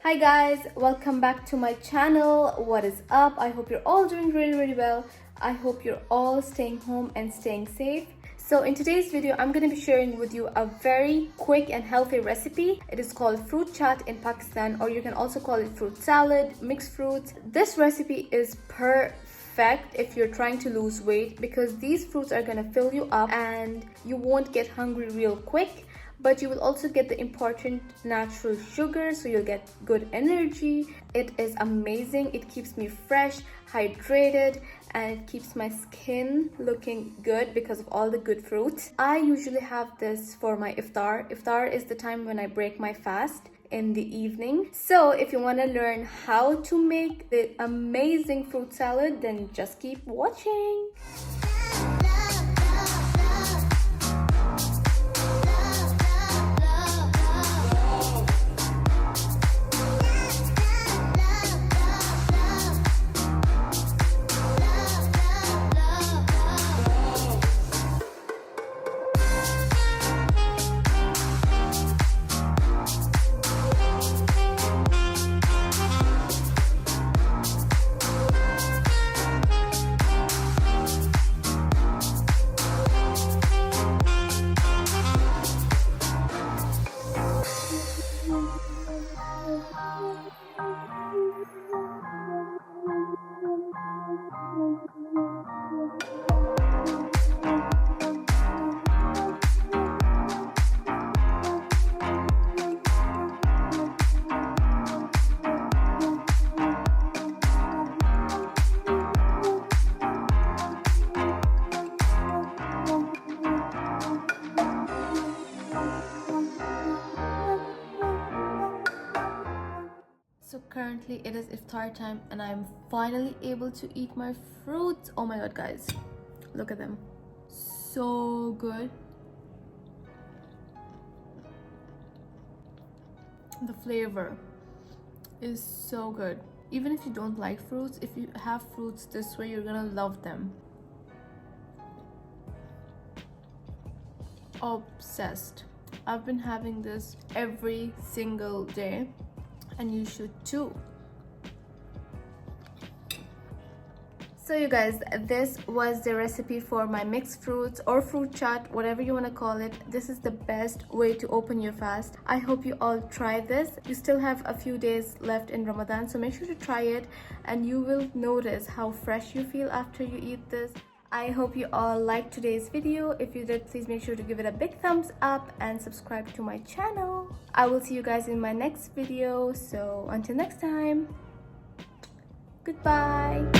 Hi guys, welcome back to my channel. What is up? I hope you're all doing really well. I hope you're all staying home and staying safe. So in today's video, I'm going to be sharing with you a very quick and healthy recipe. It is called fruit chaat in Pakistan, or you can also call it fruit salad, mixed fruits. This recipe is perfect if you're trying to lose weight because these fruits are going to fill you up and you won't get hungry real quick. But you will also get the important natural sugar, so you'll get good energy. It is amazing. It keeps me fresh, hydrated, and it keeps my skin looking good because of all the good fruits. I usually have this for my iftar. Iftar is the time when I break my fast in the evening. So if you want to learn how to make the amazing fruit salad, then just keep watching. So currently it is iftar time and I'm finally able to eat my fruits. Oh my god guys, look at them, so good. The flavor is so good. Even if you don't like fruits, if you have fruits this way, you're gonna love them. Obsessed. I've been having this every single day, and you should too. So you guys, this was the recipe for my mixed fruits or fruit chaat, whatever you want to call it. This is the best way to open your fast. I hope you all try this. You still have a few days left in Ramadan, so make sure to try it and you will notice how fresh you feel after you eat this. I hope you all liked today's video. If you did, please make sure to give it a big thumbs up and subscribe to my channel. I will see you guys in my next video. So until next time, goodbye.